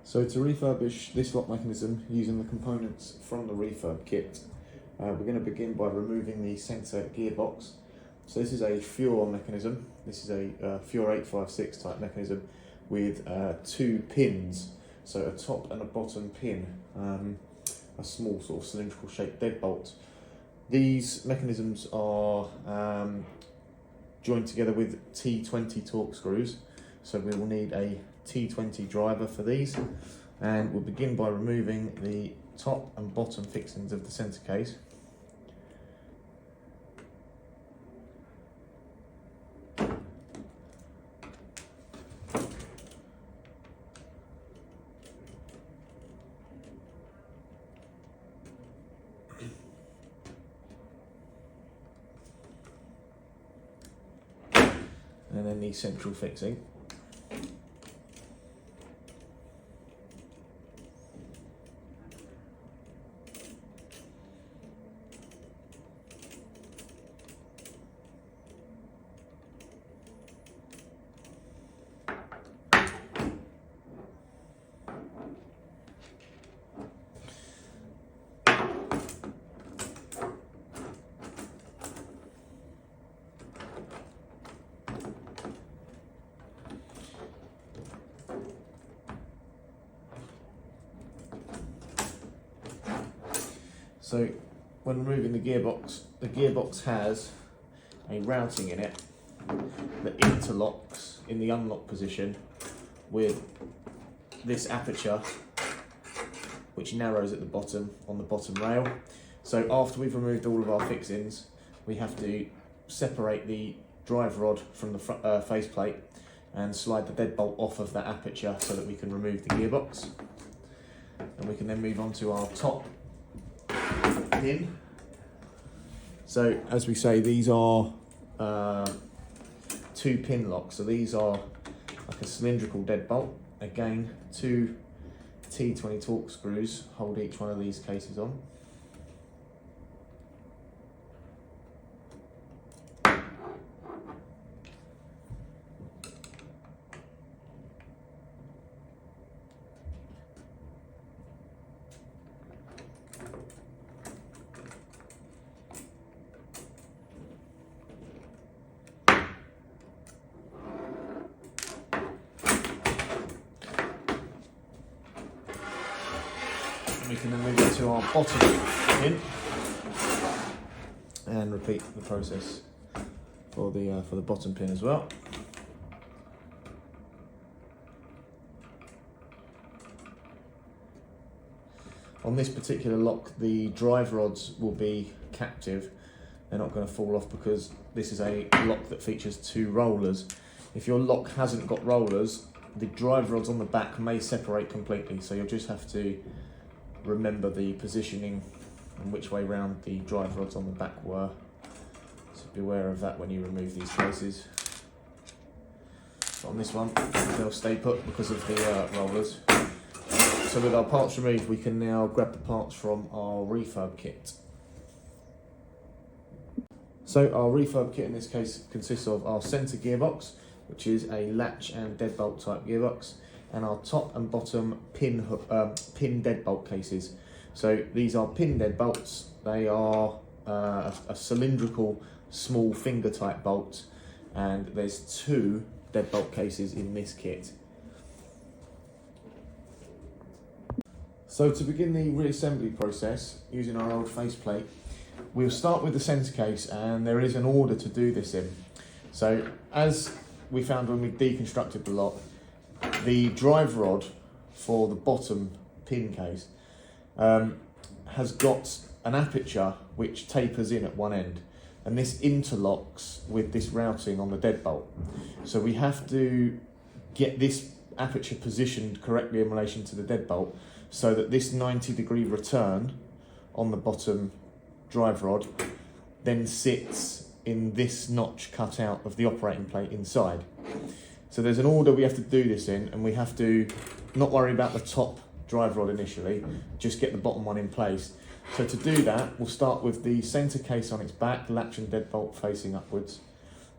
So to refurbish this lock mechanism using the components from the refurb kit, we're going to begin by removing the centre gearbox. So this is a Fuhr mechanism. This is a Fuhr 856 type mechanism with two pins, so a top and a bottom pin, a small sort of cylindrical shaped deadbolt. These mechanisms are joined together with T20 Torx screws, so we will need a T20 driver for these, and we'll begin by removing the top and bottom fixings of the centre case. And then the central fixing. So when removing the gearbox has a routing in it that interlocks in the unlock position with this aperture, which narrows at the bottom on the bottom rail. So after we've removed all of our fixings, we have to separate the drive rod from the front, faceplate and slide the deadbolt off of that aperture so that we can remove the gearbox. And we can then move on to our top pin. So as we say, these are two pin locks. So these are like a cylindrical deadbolt. Again, two T20 Torx screws hold each one of these cases on. We can then move into our bottom pin and repeat the process for the bottom pin as well. On this particular lock, the drive rods will be captive. They're not going to fall off because this is a lock that features two rollers. If your lock hasn't got rollers, the drive rods on the back may separate completely, so you'll just have to remember the positioning and which way round the drive rods on the back were. So be aware of that when you remove these cases. But on this one, they'll stay put because of the rollers. So with our parts removed, we can now grab the parts from our refurb kit. So our refurb kit in this case consists of our centre gearbox, which is a latch and deadbolt type gearbox, and our top and bottom pin deadbolt cases. So these are pin deadbolts. They are a cylindrical small finger type bolt, and there's two deadbolt cases in this kit. So to begin the reassembly process using our old faceplate, we'll start with the centre case, and there is an order to do this in. So as we found when we deconstructed the lock, the drive rod for the bottom pin case has got an aperture which tapers in at one end, and this interlocks with this routing on the deadbolt. So we have to get this aperture positioned correctly in relation to the deadbolt so that this 90-degree return on the bottom drive rod then sits in this notch cut out of the operating plate inside. So there's an order we have to do this in, and we have to not worry about the top drive rod initially, just get the bottom one in place. So to do that, we'll start with the centre case on its back, latch and deadbolt facing upwards,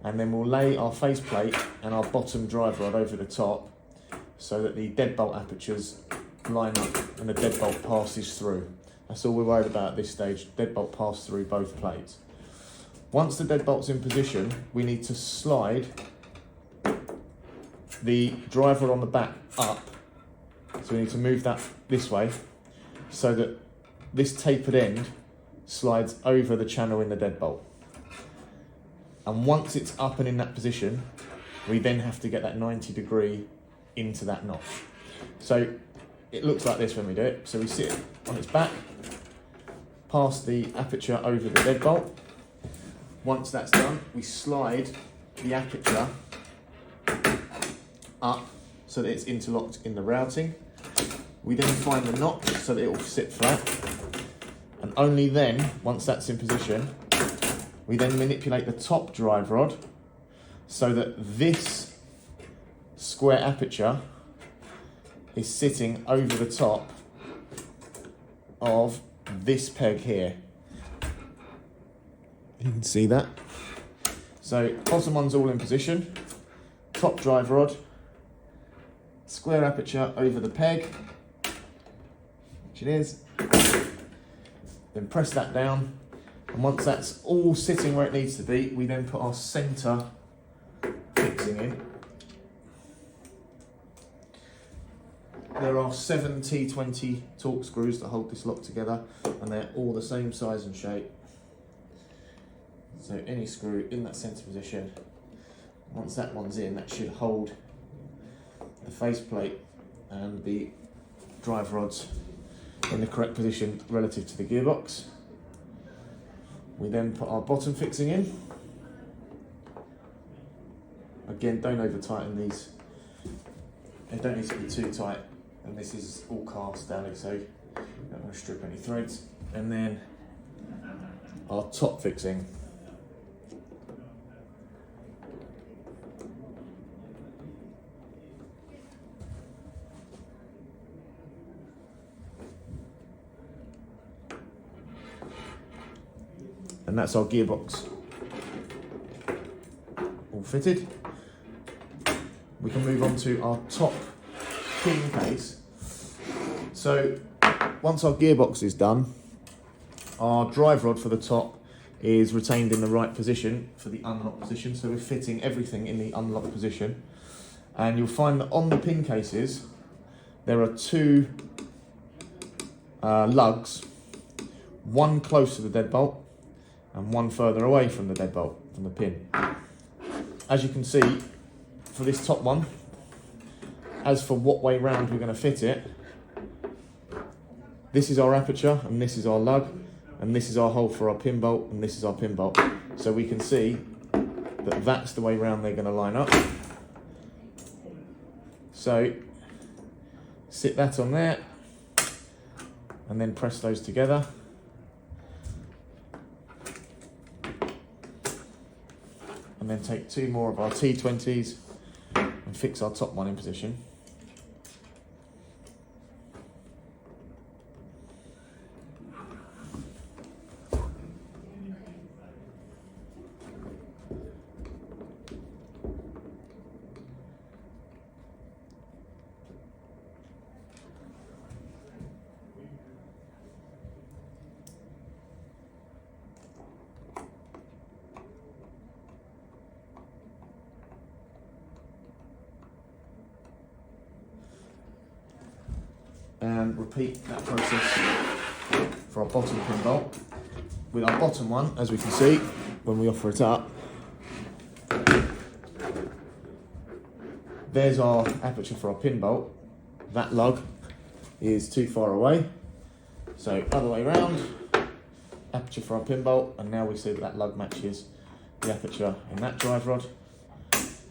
and then we'll lay our faceplate and our bottom drive rod over the top so that the deadbolt apertures line up and the deadbolt passes through. That's all we're worried about at this stage. Deadbolt pass through both plates. Once the deadbolt's in position, we need to slide the drive rod on the back up. So we need to move that this way so that this tapered end slides over the channel in the deadbolt. And once it's up and in that position, we then have to get that 90° into that notch. So it looks like this when we do it. So we sit on its back, pass the aperture over the deadbolt. Once that's done, we slide the aperture up so that it's interlocked in the routing. We then find the notch so that it will sit flat. And only then, once that's in position, we then manipulate the top drive rod so that this square aperture is sitting over the top of this peg here. You can see that. So bottom one's all in position, top drive rod, square aperture over the peg, which it is. Then press that down, and once that's all sitting where it needs to be, we then put our centre fixing in. There are 7 T20 torque screws that hold this lock together, and they're all the same size and shape. So any screw in that centre position, once that one's in, that should hold the faceplate and the drive rods in the correct position relative to the gearbox. We then put our bottom fixing in. Again, don't over tighten these. They don't need to be too tight, and this is all cast down, so you don't want to strip any threads. And then our top fixing. And that's our gearbox all fitted. We can move on to our top pin case. So once our gearbox is done, our drive rod for the top is retained in the right position for the unlock position. So we're fitting everything in the unlock position. And you'll find that on the pin cases, there are 2 lugs, one close to the deadbolt and one further away from the deadbolt, from the pin. As you can see, for this top one, as for what way round we're going to fit it, this is our aperture and this is our lug, and this is our hole for our pin bolt, and this is our pin bolt. So we can see that that's the way round they're going to line up. So sit that on there and then press those together. And then take 2 more of our T20s and fix our top one in position. And repeat that process for our bottom pin bolt. With our bottom one, as we can see, when we offer it up, there's our aperture for our pin bolt. That lug is too far away. So other way round, aperture for our pin bolt, and now we see that lug matches the aperture in that drive rod.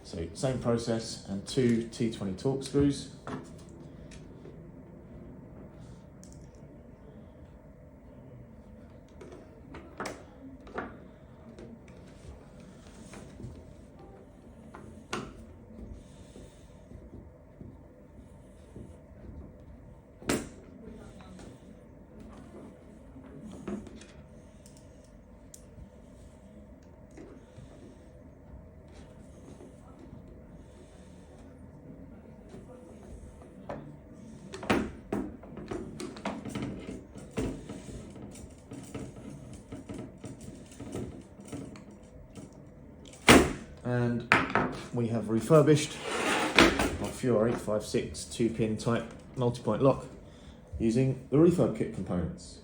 So same process, and 2 T20 torque screws. And we have refurbished our Fuhr 856 2-pin type multi-point lock using the Refurb Kit components.